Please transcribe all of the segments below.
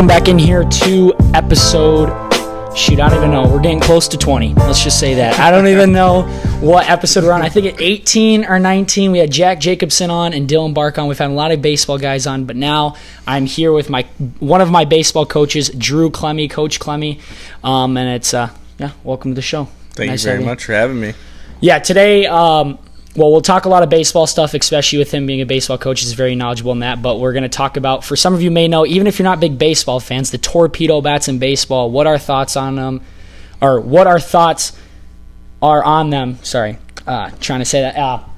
welcome back in here to episode, I don't even know. We're getting close to 20. Let's just say that. I don't even know what episode we're on. I think at 18 or 19, we had Jack Jacobson on and Dylan Bark on. We've had a lot of baseball guys on, but now I'm here with one of my baseball coaches, Drew Klemme, Coach Klemme, and it's, welcome to the show. Thank you very much for having me. Yeah, today, we'll talk a lot of baseball stuff, especially with him being a baseball coach. He's very knowledgeable in that. But we're going to talk about, for some of you may know, even if you're not big baseball fans, the Torpedo bats in baseball, what our thoughts on them, or what our thoughts are on them. Sorry, trying to say that.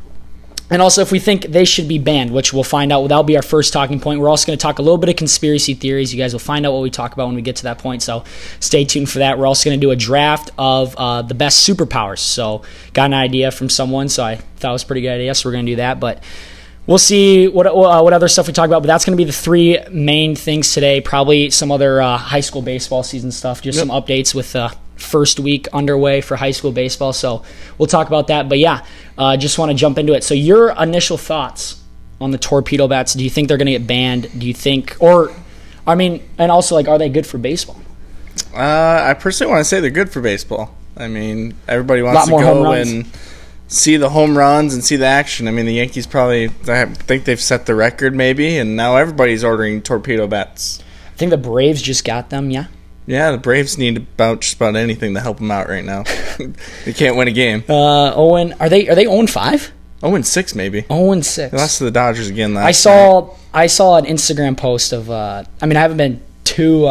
And also if we think they should be banned, which we'll find out. That'll be our first talking point. We're also going to talk a little bit of conspiracy theories. You guys will find out what we talk about when we get to that point, so stay tuned for that. We're also going to do a draft of the best superpowers. So got an idea from someone, so I thought it was a pretty good idea, so we're going to do that. But we'll see what other stuff we talk about, but that's going to be the three main things today. Probably some other high school baseball season stuff, just some updates with first week underway for high school baseball, so we'll talk about that. But yeah, just want to jump into it. So your initial thoughts on the Torpedo bats? Do you think they're going to get banned? Do you think, and also, are they good for baseball? I personally want to say they're good for baseball. I mean, everybody wants to go and see the home runs and see the action. I mean, the Yankees I think they've set the record maybe, and now everybody's ordering Torpedo bats. I think the Braves just got them, yeah? Yeah, the Braves need just about anything to help them out right now. They can't win a game. Owen, are they 0-5? 0-6 maybe. 0-6. They lost to the Dodgers again last night. I saw an Instagram post of I haven't been too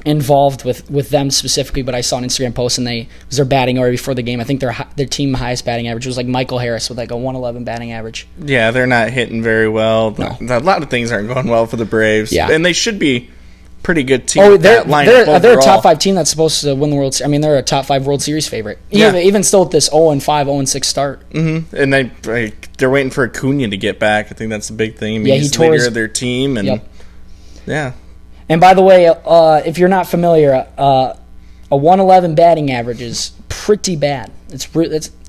involved with them specifically, but I saw an Instagram post and it was their batting order before the game. I think their team highest batting average was Michael Harris with a 111 batting average. Yeah, they're not hitting very well. No. A lot of things aren't going well for the Braves. Yeah. And they should be pretty good team. Oh, they're a top 5 team that's supposed to win the World Series. I mean, they're a top 5 World Series favorite. Even still with this 0-5, 0-6 start. Mm-hmm. And they're waiting for Acuna to get back. I think that's the big thing. I mean, he's the leader of their team, and yeah. And by the way, if you're not familiar, a 111 batting average is pretty bad.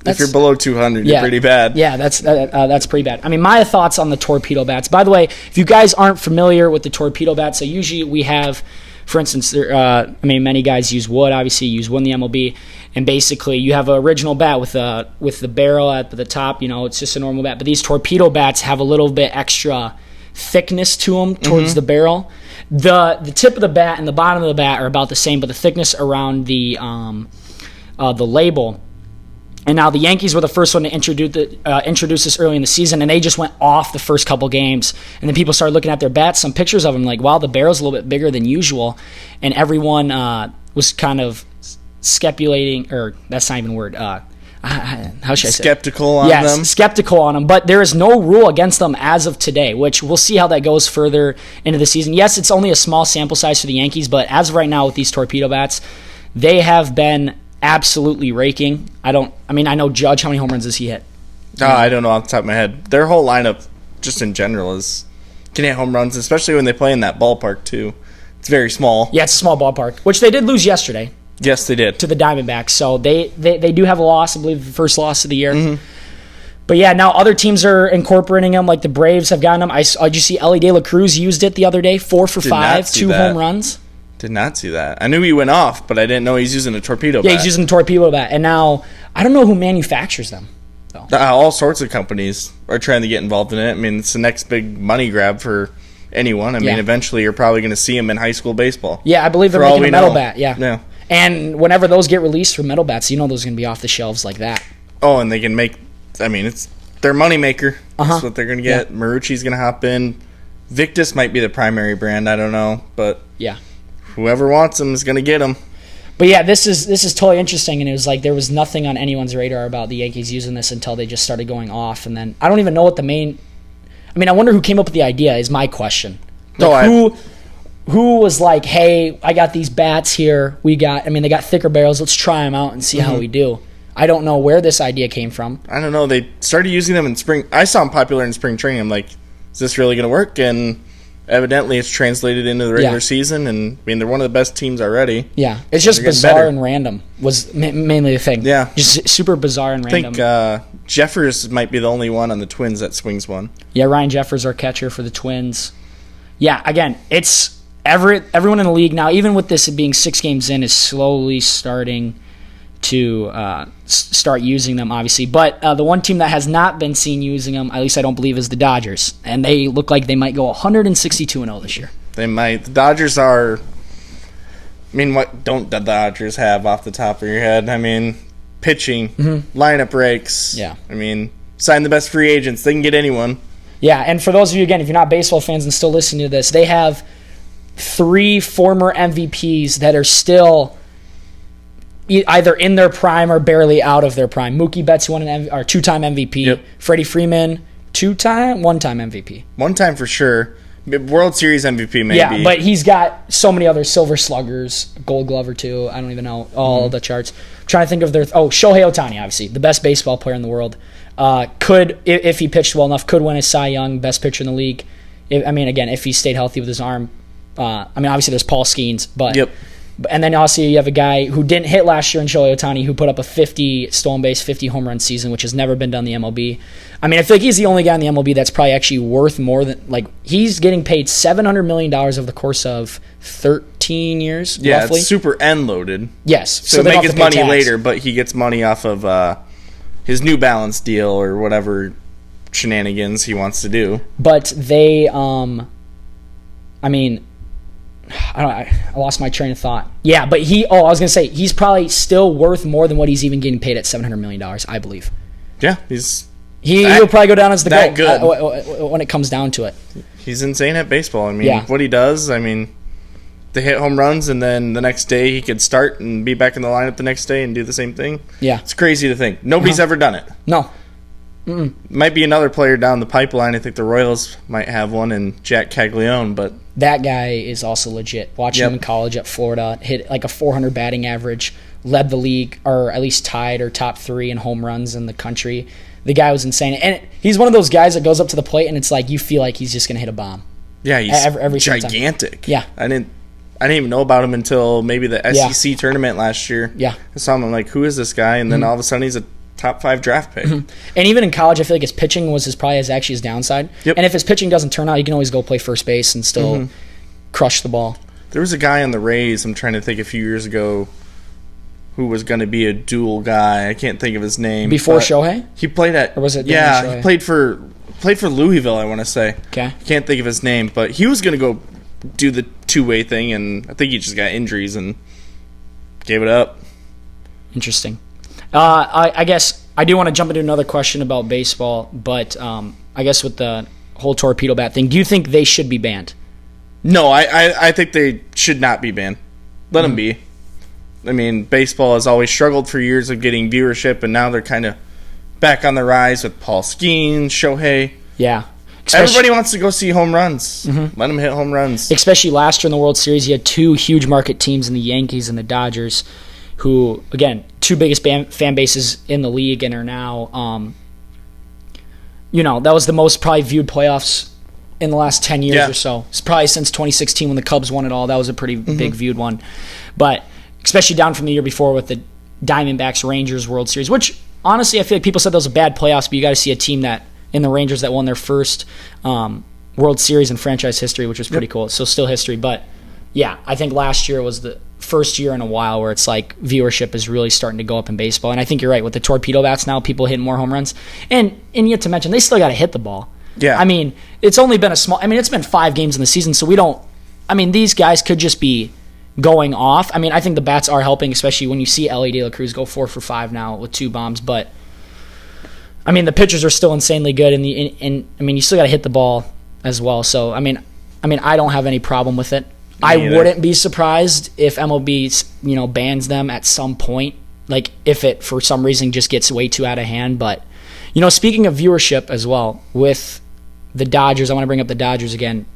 If you're below 200, you're pretty bad. Yeah, that's pretty bad. I mean, my thoughts on the Torpedo bats. By the way, if you guys aren't familiar with the Torpedo bats, so usually we have, for instance, many guys use wood. Obviously, you use wood in the MLB, and basically you have an original bat with the barrel at the top. It's just a normal bat. But these Torpedo bats have a little bit extra thickness to them towards the barrel. The tip of the bat and the bottom of the bat are about the same, but the thickness around the label. And now the Yankees were the first one to introduce this early in the season, and they just went off the first couple games. And then people started looking at their bats, some pictures of them, wow, the barrel's a little bit bigger than usual. And everyone was kind of speculating, or that's not even a word. How should I say? Skeptical on them? Yes, skeptical on them. But there is no rule against them as of today, which we'll see how that goes further into the season. Yes, it's only a small sample size for the Yankees, but as of right now with these Torpedo bats, they have been absolutely raking. I know Judge, how many home runs does he hit? I don't know off the top of my head. Their whole lineup, just in general, can hit home runs, especially when they play in that ballpark, too. It's very small. Yeah, it's a small ballpark, which they did lose yesterday. Yes, they did. To the Diamondbacks. So they do have a loss, I believe, the first loss of the year. Mm-hmm. But yeah, now other teams are incorporating them, like the Braves have gotten them. Did you see Ellie De La Cruz used it the other day? 4 for 5, 2 home runs. Did not see that. I knew he went off, but I didn't know he's using a Torpedo bat. Yeah, he's using a Torpedo bat. And now, I don't know who manufactures them, though. All sorts of companies are trying to get involved in it. I mean, it's the next big money grab for anyone. I mean, eventually you're probably going to see them in high school baseball. Yeah, I believe they're making a metal bat, yeah. And whenever those get released for metal bats, those are going to be off the shelves like that. Oh, and they can make, it's their money maker. That's what they're going to get. Yeah. Marucci's going to hop in. Victus might be the primary brand, I don't know, but yeah. Whoever wants them is going to get them. But yeah, this is totally interesting, and it was there was nothing on anyone's radar about the Yankees using this until they just started going off, and then I don't even know what I wonder who came up with the idea is my question. Who was like, hey, I got these bats here. They got thicker barrels. Let's try them out and see how we do. I don't know where this idea came from. I don't know. They started using them in spring. I saw them popular in spring training. I'm like, is this really going to work? And evidently it's translated into the regular season, and they're one of the best teams already. Yeah, it's just bizarre and random was mainly the thing. Yeah, just super bizarre and random. I think Jeffers might be the only one on the Twins that swings one. Yeah, Ryan Jeffers, our catcher for the Twins. Yeah, again, it's everyone in the league now, even with this being 6 games in, is slowly starting to start using them, obviously. But the one team that has not been seen using them, at least I don't believe, is the Dodgers. And they look like they might go 162-0 this year. They might. The Dodgers are... I mean, what don't the Dodgers have off the top of your head? I mean, pitching, lineup breaks. Yeah. I mean, sign the best free agents. They can get anyone. Yeah, and for those of you, again, if you're not baseball fans and still listening to this, they have 3 former MVPs that are still either in their prime or barely out of their prime. Mookie Betts won an 2-time MVP. Yep. Freddie Freeman, 1-time MVP. 1 time for sure. World Series MVP maybe. Yeah, but he's got so many other Silver Sluggers, Gold Glover too. I don't even know all the charts. I'm trying to think of their... Shohei Ohtani, obviously, the best baseball player in the world. Could, if he pitched well enough, could win a Cy Young, best pitcher in the league. Again, if he stayed healthy with his arm. Obviously there's Paul Skeens, but... Yep. And then also you have a guy who didn't hit last year in Shohei Ohtani, who put up a 50 stolen base, 50 home run season, which has never been done in the MLB. I feel like he's the only guy in the MLB that's probably actually worth more than... he's getting paid $700 million over the course of 13 years, roughly. Yeah, it's super end-loaded. Yes. So they make his money later, but he gets money off of his New Balance deal or whatever shenanigans he wants to do. But they... I lost my train of thought. Yeah, but I was going to say, he's probably still worth more than what he's even getting paid at $700 million, I believe. Yeah, he'll probably go down as the GOAT good. When it comes down to it. He's insane at baseball. What he does, they hit home runs, and then the next day he could start and be back in the lineup the next day and do the same thing. Yeah. It's crazy to think. Nobody's ever done it. No. Might be another player down the pipeline. I think the Royals might have one, and Jack Caglione, but... That guy is also legit. Watching him in college at Florida, hit like a 400 batting average, led the league, or at least tied or top 3 in home runs in the country. The guy was insane. And he's one of those guys that goes up to the plate, and it's like you feel like he's just going to hit a bomb. Yeah, he's every gigantic. Yeah. I didn't even know about him until maybe the SEC tournament last year. Yeah. I saw him, I'm like, who is this guy? And then all of a sudden he's a top 5 draft pick. And even in college, I feel like his pitching was probably his downside. Yep. And if his pitching doesn't turn out, you can always go play first base and still crush the ball. There was a guy on the Rays, I'm trying to think, a few years ago, who was going to be a dual guy. I can't think of his name. Before Shohei? He played at... Or was it Yeah, he played for Louisville, I want to say. Okay. I can't think of his name, but he was going to go do the two-way thing, and I think he just got injuries and gave it up. Interesting. I guess I do want to jump into another question about baseball, but I guess with the whole torpedo bat thing, do you think they should be banned? No, I think they should not be banned. Let them be. Baseball has always struggled for years of getting viewership, and now they're kind of back on the rise with Paul Skeens, Shohei. Yeah. Everybody wants to go see home runs. Let them hit home runs. Especially last year in the World Series, you had 2 huge market teams in the Yankees and the Dodgers, who, again, 2 biggest fan bases in the league and are now, that was the most probably viewed playoffs in the last 10 years or so. It's probably since 2016 when the Cubs won it all. That was a pretty big viewed one. But especially down from the year before with the Diamondbacks Rangers World Series, which honestly I feel like people said that was a bad playoffs, but you got to see a team that in the Rangers that won their first World Series in franchise history, which was pretty cool. It's still history, but yeah, I think last year was the first year in a while where it's like viewership is really starting to go up in baseball. And I think you're right with the torpedo bats now, people hitting more home runs, and yet to mention they still got to hit the ball. Yeah, it's only been it's been 5 games in the season, so we don't. These guys could just be going off. I think the bats are helping, especially when you see Ellie De La Cruz go 4 for 5 now with 2 bombs. But the pitchers are still insanely good, and you still got to hit the ball as well. So I don't have any problem with it. I wouldn't be surprised if MLB bans them at some point, like if it for some reason just gets way too out of hand. But speaking of viewership as well with the Dodgers, I want to bring up the Dodgers again.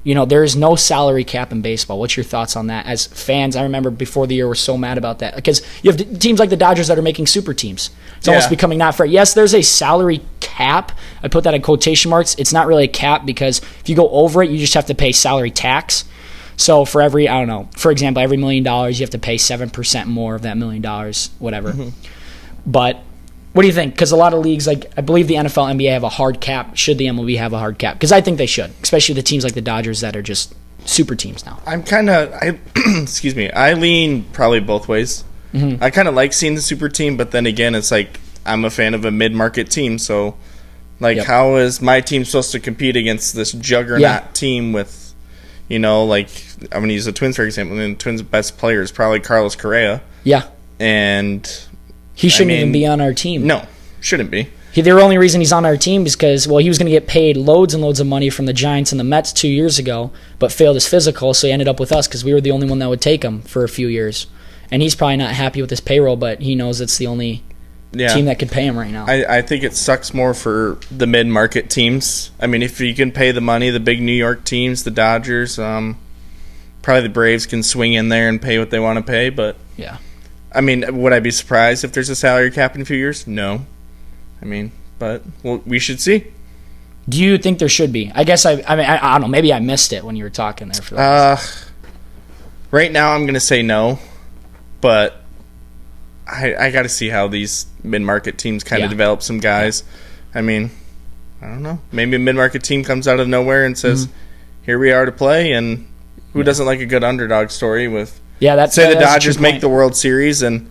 There is no salary cap in baseball. What's your thoughts on that? As fans, I remember before the year we're so mad about that because you have teams like the Dodgers that are making super teams. It's almost becoming not fair. Yes, there's a salary cap. I put that in quotation marks. It's not really a cap because if you go over it, you just have to pay salary tax. So for every, for example, every $1 million, you have to pay 7% more of that $1 million, whatever. But What do you think? Because a lot of leagues, like I believe the NFL, NBA have a hard cap. Should the MLB have a hard cap? Because I think they should, especially the teams like the Dodgers that are just super teams now. Excuse me. I lean probably both ways. Mm-hmm. I kind of like seeing the super team, but then again, it's like I'm a fan of a mid-market team. So, like, how is my team supposed to compete against this juggernaut team with, like I'm going to use the Twins for example. And the Twins' best player is probably Carlos Correa. Yeah, and he shouldn't even be on our team. No, shouldn't be. The only reason he's on our team is because, he was going to get paid loads and loads of money from the Giants and the Mets 2 years ago, but failed his physical, so he ended up with us because we were the only one that would take him for a few years. And he's probably not happy with his payroll, but he knows it's the only team that could pay him right now. I think it sucks more for the mid-market teams. I mean, if you can pay the money, the big New York teams, the Dodgers, probably the Braves can swing in there and pay what they want to pay, but yeah. I mean, would I be surprised if there's a salary cap in a few years? No. I mean, but we should see. Do you think there should be? I guess I don't know. Maybe I missed it when you were talking there. For that. Right now I'm going to say no, but I got to see how these mid-market teams kind of develop some guys. I mean, I don't know. Maybe a mid-market team comes out of nowhere and says, here we are to play, and who doesn't like a good underdog story with... Yeah, the Dodgers make the World Series, and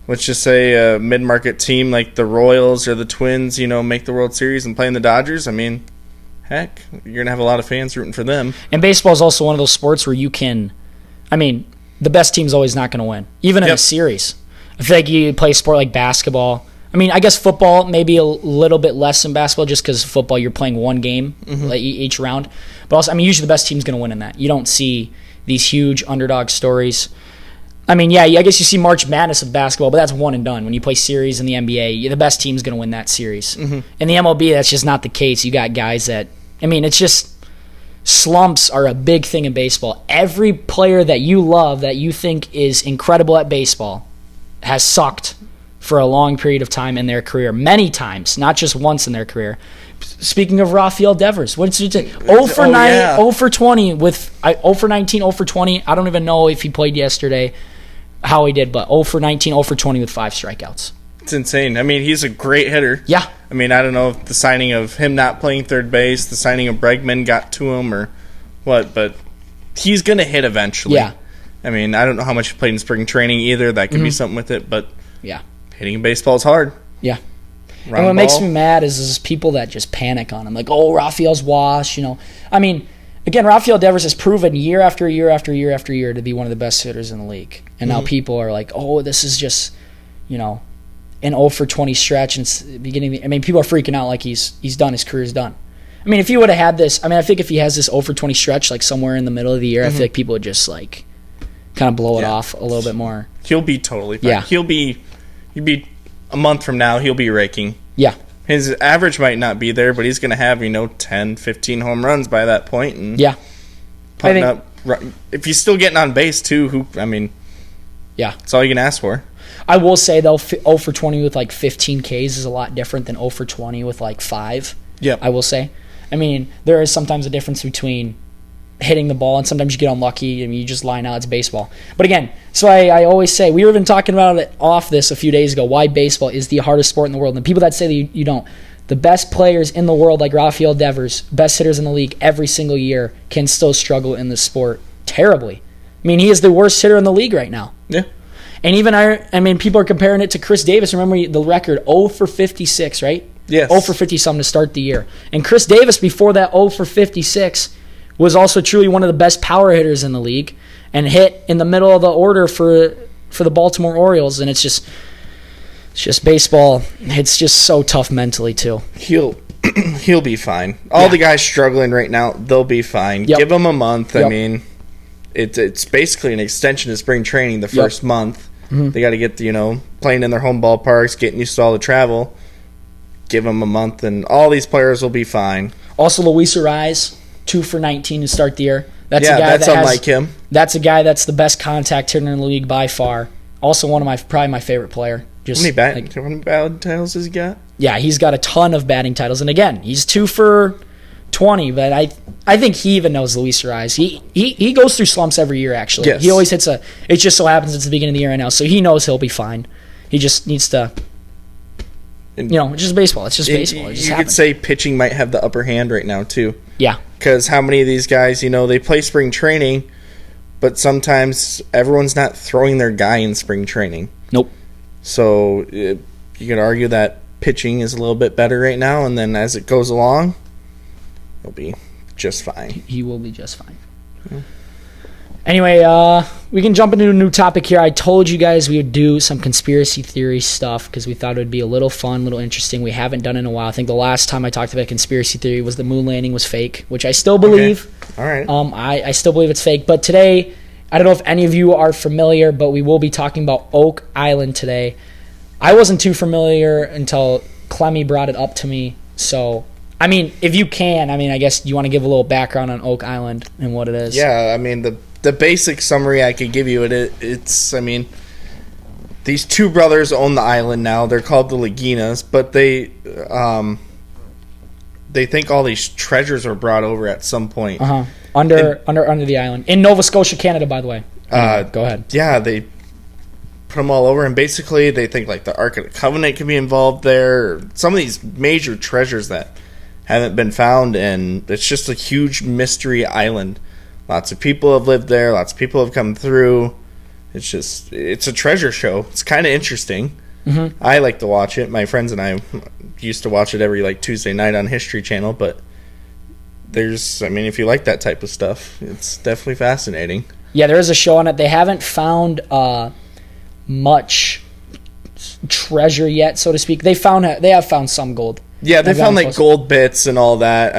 let's just say a mid-market team like the Royals or the Twins, make the World Series and play in the Dodgers. I mean, heck, you're going to have a lot of fans rooting for them. And baseball is also one of those sports where you can, the best team's always not going to win, even in a series. I feel like you play a sport like basketball. I guess football maybe a little bit less than basketball just because football you're playing one game each round. But also, usually the best team's going to win in that. You don't see these huge underdog stories. I guess you see March Madness of basketball, but that's one and done. When you play series in the NBA, the best team's going to win that series. Mm-hmm. In the MLB, that's just not the case. You got guys that, it's just slumps are a big thing in baseball. Every player that you love, that you think is incredible at baseball, has sucked for a long period of time in their career. Many times, not just once in their career. Speaking of Rafael Devers, what did you say? 0 for 9, 0 for 20 with 0 for 19, 0 for 20. I don't even know if he played yesterday, how he did, but 0 for 19, 0 for 20 with 5 strikeouts. It's insane. He's a great hitter. Yeah. I don't know if the signing of him not playing third base, the signing of Bregman got to him or what, but he's going to hit eventually. Yeah. I don't know how much he played in spring training either. That could be something with it, but yeah, hitting in baseball is hard. Yeah. And what makes me mad is people that just panic on him. Like, Rafael's washed, Again, Rafael Devers has proven year after year after year after year to be one of the best hitters in the league. And now people are like, this is just, an 0 for 20 stretch. And it's the beginning. People are freaking out like he's done. His career's done. If he would have had this, I think if he has this 0 for 20 stretch, like somewhere in the middle of the year, I feel like people would just like kind of blow it off a little bit more. He'll be totally fine. Yeah. He'll be a month from now, he'll be raking. Yeah. His average might not be there, but he's going to have, 10, 15 home runs by that point. And putting up. If he's still getting on base, too, that's all you can ask for. I will say, though, 0 for 20 with, 15 Ks is a lot different than 0 for 20 with, 5. Yeah. I will say. There is sometimes a difference between hitting the ball, and sometimes you get unlucky. You just line out. It's baseball. But again, so I always say, we were even talking about it off this a few days ago, why baseball is the hardest sport in the world. And the people that say that you don't, the best players in the world, like Rafael Devers, best hitters in the league every single year, can still struggle in this sport terribly. He is the worst hitter in the league right now. Yeah. And even people are comparing it to Chris Davis. Remember the record, 0 for 56, right? Yes. 0 for 50-something to start the year. And Chris Davis, before that 0 for 56, was also truly one of the best power hitters in the league and hit in the middle of the order for the Baltimore Orioles. And it's just baseball. It's just so tough mentally, too. He'll be fine. All the guys struggling right now, they'll be fine. Yep. Give them a month. Yep. It's basically an extension of spring training the first month. Mm-hmm. They got to get, playing in their home ballparks, getting used to all the travel. Give them a month, and all these players will be fine. Also, Luis Ariz, 2 for 19 to start the year. That's unlike him. That's a guy that's the best contact hitter in the league by far. Also, probably my favorite player. How many batting titles has he got? Yeah, he's got a ton of batting titles, and again, he's 2 for 20. But I think he even knows Luis Ariz. He goes through slumps every year. Actually, yes. He always hits a. It just so happens it's the beginning of the year right now, so he knows he'll be fine. He just needs to And, it's just baseball. It's just baseball. It just you happens. Could say pitching might have the upper hand right now, too. Yeah. Because how many of these guys, they play spring training, but sometimes everyone's not throwing their guy in spring training. Nope. So you could argue that pitching is a little bit better right now, and then as it goes along, he'll be just fine. He will be just fine. Yeah. Anyway, we can jump into a new topic here. I told you guys we would do some conspiracy theory stuff because we thought it would be a little fun, a little interesting. We haven't done it in a while. I think the last time I talked about conspiracy theory was the moon landing was fake, which I still believe. Okay. All right. I still believe it's fake. But today, I don't know if any of you are familiar, but we will be talking about Oak Island today. I wasn't too familiar until Klemme brought it up to me. So, if you can, I guess you want to give a little background on Oak Island and what it is. Yeah, the basic summary I could give you, it's these two brothers own the island now. They're called the Laginas, but they think all these treasures were brought over at some point. Under the island. In Nova Scotia, Canada, by the way. Go ahead. Yeah, they put them all over, and basically they think like the Ark of the Covenant could be involved there. Some of these major treasures that haven't been found, and it's just a huge mystery island. Lots of people have lived there. Lots of people have come through. It's a treasure show. It's kind of interesting. Mm-hmm. I like to watch it. My friends and I used to watch it every Tuesday night on History Channel, but if you like that type of stuff, it's definitely fascinating. Yeah, there is a show on it. They haven't found much treasure yet, so to speak. They have found some gold. Yeah, they found gold bits and all that.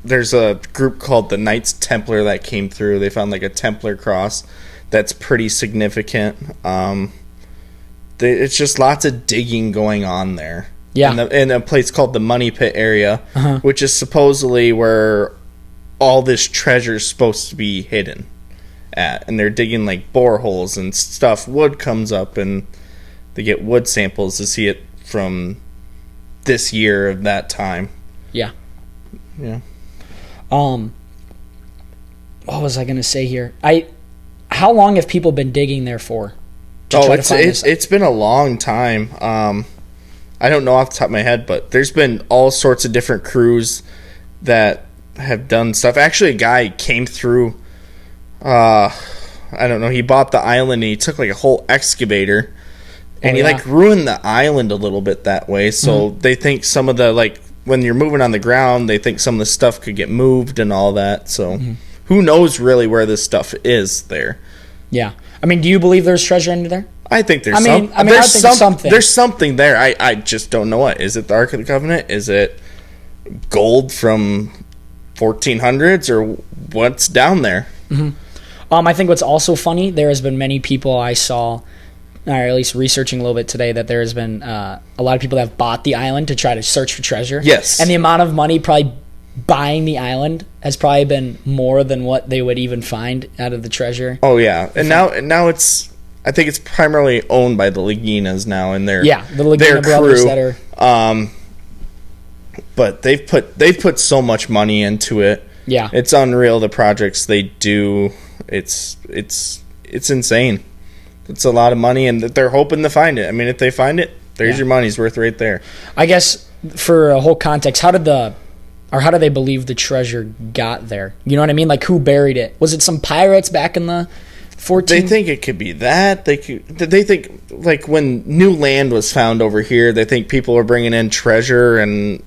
There's a group called the Knights Templar that came through. They found a Templar cross that's pretty significant. It's just lots of digging going on there. Yeah. In a place called the Money Pit area, which is supposedly where all this treasure is supposed to be hidden at. And they're digging boreholes and stuff. Wood comes up and they get wood samples to see it from this year of that time. Yeah. Yeah. What was I going to say here? How long have people been digging there for? It's been a long time. I don't know off the top of my head, but there's been all sorts of different crews that have done stuff. Actually, a guy came through. I don't know. He bought the island and he took a whole excavator, and he ruined the island a little bit that way. So they think some of the when you're moving on the ground, they think some of the stuff could get moved and all that. So who knows really where this stuff is there? Yeah. Do you believe there's treasure under there? I think there's something. There's something there. I just don't know what. Is it the Ark of the Covenant? Is it gold from 1400s or what's down there? Mm-hmm. I think what's also funny, there has been many people I saw, or at least researching a little bit today, that there has been a lot of people that have bought the island to try to search for treasure. Yes. And the amount of money probably buying the island has probably been more than what they would even find out of the treasure. Oh, yeah. And now I think it's primarily owned by the Laginas now, and the Lagina brothers that are. But they've put so much money into it. Yeah, it's unreal the projects they do. It's insane. It's a lot of money, and they're hoping to find it. If they find it, there's your money's worth right there. I guess for a whole context, how do they believe the treasure got there? You know what I mean? Who buried it? Was it some pirates back in the 14? They think it could be that. They think when new land was found over here, they think people are bringing in treasure and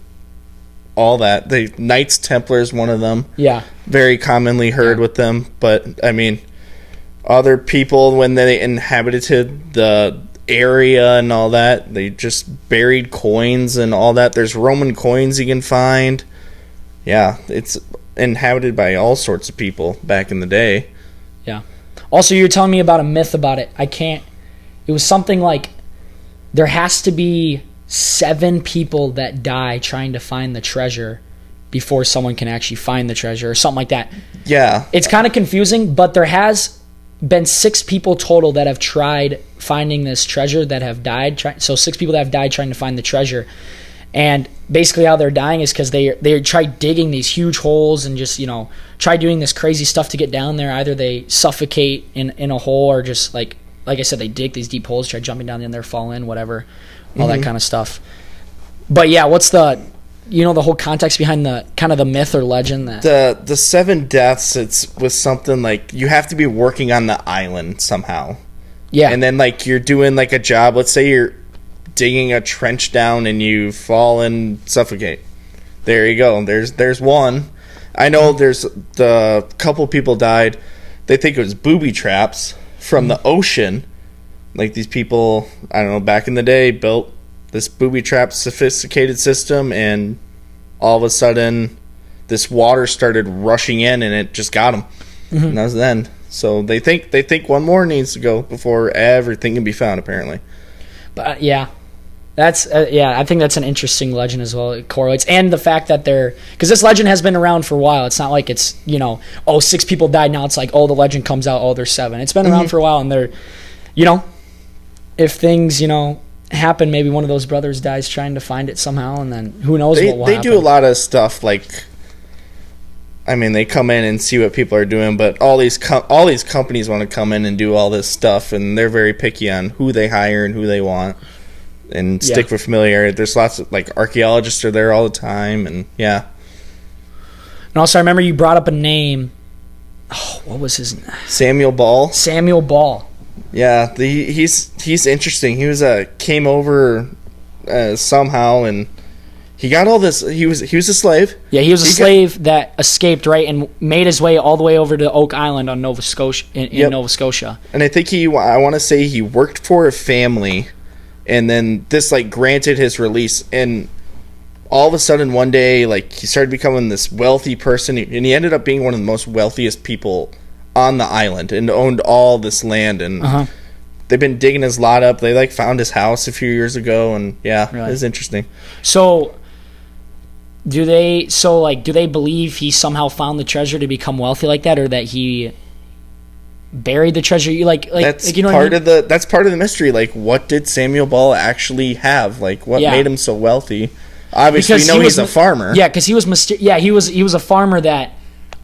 all that. The Knights Templar is one of them. Yeah. Very commonly heard with them. But, other people, when they inhabited the area and all that, they just buried coins and all that. There's Roman coins you can find. Yeah, it's inhabited by all sorts of people back in the day. Yeah. Also, you're telling me about a myth about it. It was something there has to be 7 people that die trying to find the treasure before someone can actually find the treasure or something like that. Yeah. It's kind of confusing, but there has been 6 people total that have tried finding this treasure that have died. So 6 people that have died trying to find the treasure. And basically how they're dying is because they try digging these huge holes and just, try doing this crazy stuff to get down there. Either they suffocate in a hole or just like I said, they dig these deep holes, try jumping down in there, fall in, whatever. all that kind of stuff. But yeah, what's the whole context behind the kind of the myth or legend that the 7 deaths? It's with something like you have to be working on the island somehow. Yeah, and then like you're doing like a job. Let's say you're digging a trench down and you fall and suffocate. There you go. There's one. I know there's the couple people died. They think it was booby traps from the ocean. Like these people, I don't know, back in the day built this booby trap sophisticated system, and all of a sudden this water started rushing in and it just got them. And that was the end. So they think one more needs to go before everything can be found, apparently. But yeah. That's I think that's an interesting legend as well. It correlates, and the fact that because this legend has been around for a while. It's not like it's 6 people died. Now it's like the legend comes out, there's 7. It's been around for a while, and they're, if things happen, maybe one of those brothers dies trying to find it somehow, and then who knows what will happen. They do a lot of stuff like, I mean, they come in and see what people are doing, but all these companies want to come in and do all this stuff, and they're very picky on who they hire and who they want. And stick with familiarity. There's lots of like archaeologists are there all the time, and yeah. And also, I remember you brought up a name. Oh, what was his name? Samuel Ball. Samuel Ball. Yeah, he's interesting. He was came over somehow, and he got all this. He was a slave. Yeah, he was a slave that escaped, right, and made his way all the way over to Oak Island on Nova Scotia in Nova Scotia. And I think I want to say he worked for a family. And then this, like, granted his release. And all of a sudden, one day, like, he started becoming this wealthy person. And he ended up being one of the most wealthiest people on the island and owned all this land. And they've been digging his lot up. They, like, found his house a few years ago. And, yeah, really? It was interesting. So, do they believe he somehow found the treasure to become wealthy like that? Or that he buried the treasure? That's part of the mystery. Like, what did Samuel Ball actually have? Like, what made him so wealthy? Obviously, we know he's a farmer. Yeah, because he was a farmer that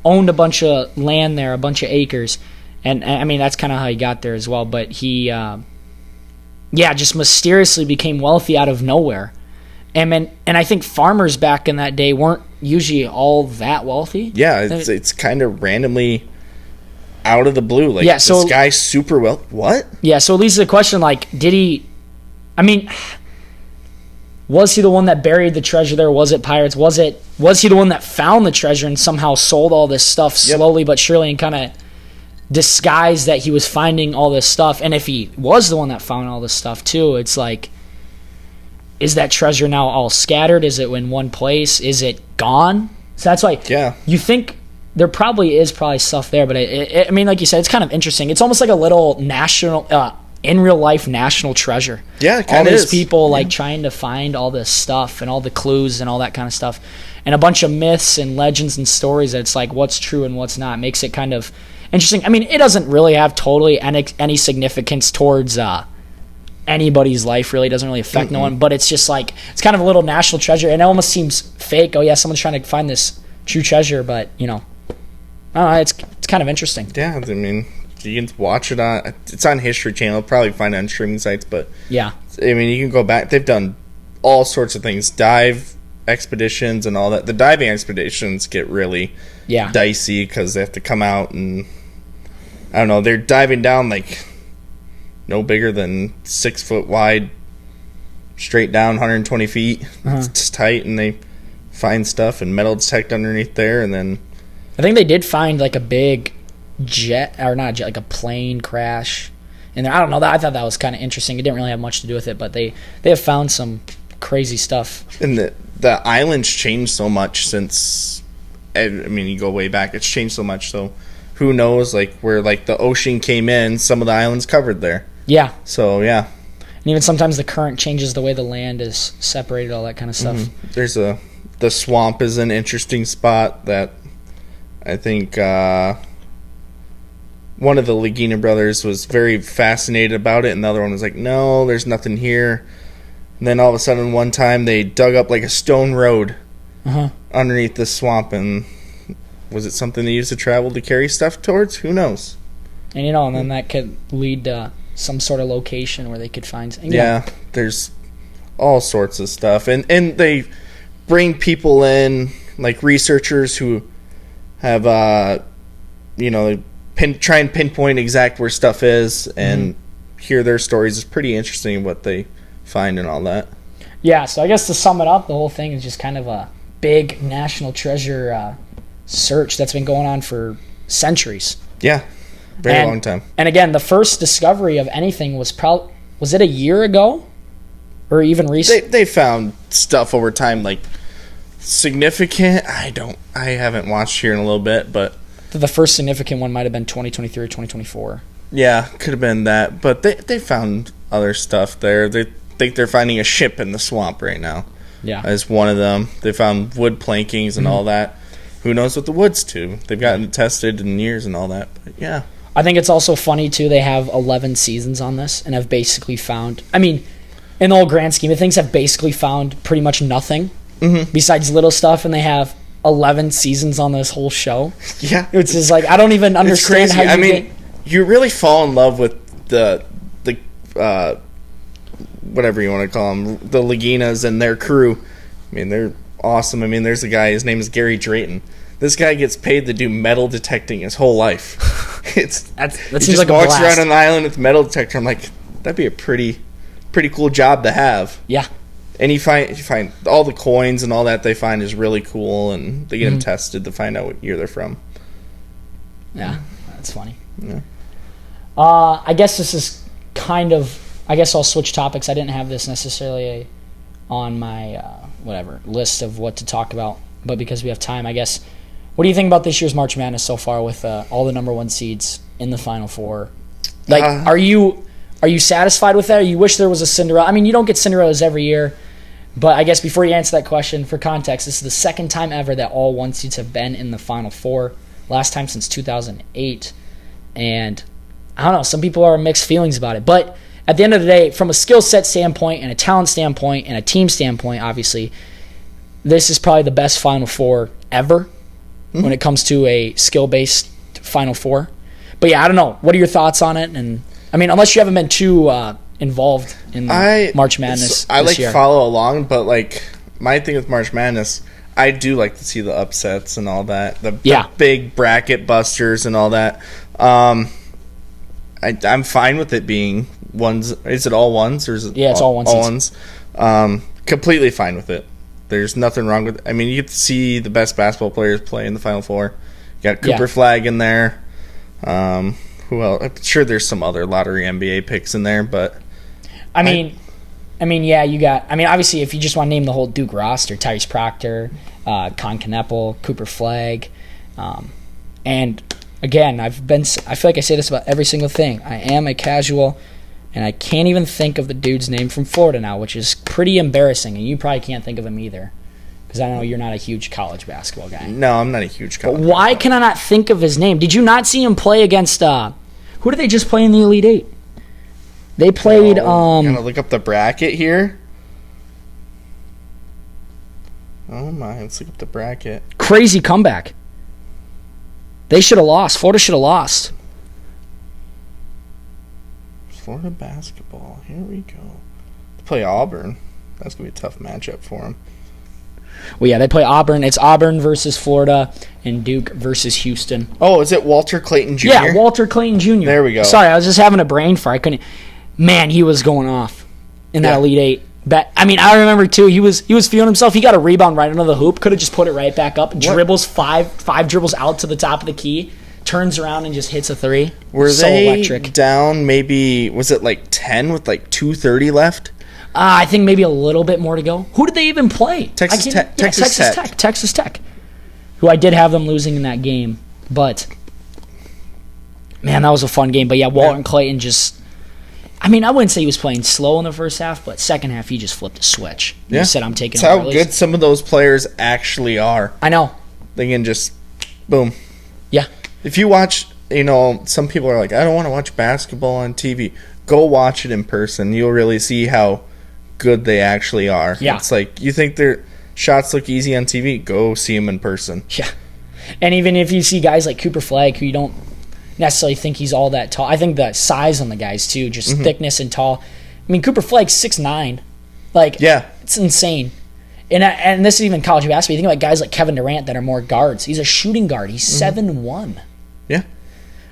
owned a bunch of land there, a bunch of acres, and I mean that's kind of how he got there as well. But he, just mysteriously became wealthy out of nowhere, and I think farmers back in that day weren't usually all that wealthy. Yeah, it's kind of randomly out of the blue. Like, this guy's super wealthy. What? Yeah, so it leads to the question, like, was he the one that buried the treasure there? Was it pirates? Was he the one that found the treasure and somehow sold all this stuff slowly but surely and kind of disguised that he was finding all this stuff? And if he was the one that found all this stuff too, it's like, is that treasure now all scattered? Is it in one place? Is it gone? So that's why you think there probably is stuff there, but I mean, like you said, it's kind of interesting. It's almost like a little national, in real life, national treasure. Yeah, it kind of is. All these people like trying to find all this stuff and all the clues and all that kind of stuff, and a bunch of myths and legends and stories that it's like what's true and what's not makes it kind of interesting. I mean, it doesn't really have totally any significance towards anybody's life. Really, it doesn't really affect no one. But it's just like it's kind of a little national treasure, and it almost seems fake. Oh yeah, someone's trying to find this true treasure, but I don't know, it's kind of interesting. Yeah, I mean, you can watch it it's on History Channel. Probably find it on streaming sites, but yeah, I mean, you can go back. They've done all sorts of things, dive expeditions and all that. The diving expeditions get really dicey because they have to come out and I don't know. They're diving down like no bigger than 6 foot wide, straight down, 120 feet. It's just tight, and they find stuff and metal detect underneath there, and then. I think they did find like a big like a plane crash. And I don't know, I thought that was kind of interesting. It didn't really have much to do with it, but they have found some crazy stuff. And the island's changed so much since, I mean, you go way back. It's changed so much, so who knows, like, where like the ocean came in, some of the island's covered there. Yeah. So, yeah. And even sometimes the current changes the way the land is separated, all that kind of stuff. There's the swamp is an interesting spot that I think one of the Lagina brothers was very fascinated about it, and the other one was like, no, there's nothing here. And then all of a sudden one time they dug up like a stone road underneath the swamp, and was it something they used to travel to carry stuff towards? Who knows? And and then that could lead to some sort of location where they could find. Yeah, there's all sorts of stuff. And they bring people in, like researchers who have, try and pinpoint exact where stuff is and hear their stories. It's pretty interesting what they find and all that. Yeah, so I guess to sum it up, the whole thing is just kind of a big national treasure search that's been going on for centuries. Yeah, very long time. And again, the first discovery of anything was it a year ago? Or even recent? They found stuff over time, like significant. I haven't watched here in a little bit, but the first significant one might have been 2023 or 2024. Yeah, could have been that. But they found other stuff there. They think they're finding a ship in the swamp right now. Yeah, as one of them. They found wood plankings and all that. Who knows what the wood's to? They've gotten it tested in years and all that. But yeah, I think it's also funny too. They have 11 seasons on this and have basically found. I mean, in the whole grand scheme of things, have basically found pretty much nothing besides little stuff, and they have 11 seasons on this whole show. Yeah, it's just like I don't even understand how. You really fall in love with the whatever you want to call them, the Laginas and their crew. I mean, they're awesome. I mean, there's a guy, his name is Gary Drayton. This guy gets paid to do metal detecting his whole life. That seems like a blast. Walks around an island with a metal detector. I'm like, that'd be a pretty cool job to have. Yeah. And you find all the coins and all that they find is really cool, and they get them tested to find out what year they're from. Yeah, that's funny. Yeah. I guess this is kind of. I guess I'll switch topics. I didn't have this necessarily on my list of what to talk about, but because we have time, I guess. What do you think about this year's March Madness so far with all the number one seeds in the Final Four? Like, are you satisfied with that? Or you wish there was a Cinderella? I mean, you don't get Cinderellas every year, but I guess before you answer that question, for context, this is the second time ever that all one seeds have been in the Final Four. Last time since 2008, and I don't know. Some people are mixed feelings about it, but at the end of the day, from a skill set standpoint and a talent standpoint and a team standpoint, obviously, this is probably the best Final Four ever when it comes to a skill-based Final Four. But yeah, I don't know. What are your thoughts on it? And I mean, unless you haven't been too involved in March Madness, I like to follow along. But like my thing with March Madness, I do like to see the upsets and all that. The big bracket busters and all that. I'm fine with it being ones. Is it all ones or is it? Yeah, it's all ones. Completely fine with it. There's nothing wrong with it. I mean, you get to see the best basketball players play in the Final Four. You got Cooper Flag in there. Who else? I'm sure there's some other lottery NBA picks in there, but I mean, yeah, you got. I mean, obviously, if you just want to name the whole Duke roster, Tyrese Proctor, Con Kneppel, Cooper Flag, and again, I feel like I say this about every single thing. I am a casual, and I can't even think of the dude's name from Florida now, which is pretty embarrassing, and you probably can't think of him either, because I know you're not a huge college basketball guy. No, I'm not a huge college. But why can I not think of his name? Did you not see him play against? Who did they just play in the Elite Eight? They played. I'm gonna look up the bracket here. Oh my! Let's look up the bracket. Crazy comeback. They should have lost. Florida should have lost. Florida basketball. Here we go. They play Auburn. That's going to be a tough matchup for them. Well, yeah, they play Auburn. It's Auburn versus Florida and Duke versus Houston. Oh, is it Walter Clayton Jr.? Yeah, Walter Clayton Jr. There we go. Sorry, I was just having a brain fart. I couldn't. Man, he was going off in that Elite Eight. I mean, I remember too. He was feeling himself. He got a rebound right under the hoop. Could have just put it right back up. Dribbles five dribbles out to the top of the key. Turns around and just hits a three. Were they electric. Down? Maybe was it like 10 with like 2:30 left? I think maybe a little bit more to go. Who did they even play? Texas Tech. Texas Tech. Who I did have them losing in that game, but man, that was a fun game. But yeah, Walton Clayton just. I mean, I wouldn't say he was playing slow in the first half, but second half he just flipped a switch. He said, "I'm taking." That's how good some of those players actually are. I know. They can just, boom. Yeah. If you watch, some people are like, I don't want to watch basketball on TV. Go watch it in person. You'll really see how good they actually are. Yeah. It's like, you think their shots look easy on TV? Go see them in person. Yeah. And even if you see guys like Cooper Flag, who you don't necessarily think he's all that tall. I think the size on the guys, too, just thickness and tall. I mean, Cooper Flag's 6'9". Like, it's insane. And this is even college basketball. You think about guys like Kevin Durant that are more guards. He's a shooting guard. He's 7'1". Yeah.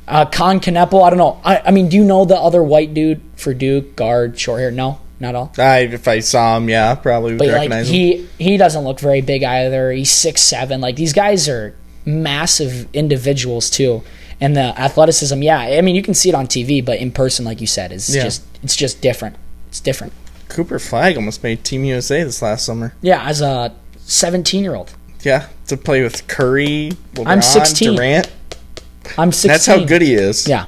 Con Kneppel, I don't know. I mean, do you know the other white dude for Duke, guard, short hair? No, not all. If I saw him, probably would recognize him. He doesn't look very big either. He's 6'7". Like, these guys are massive individuals too. And the athleticism, I mean, you can see it on TV, but in person, like you said, it's just different. It's different. Cooper Flag almost made Team USA this last summer. Yeah, as a 17-year-old. Yeah, to play with Curry, LeBron, I'm 16. Durant. I'm 16. That's how good he is. Yeah.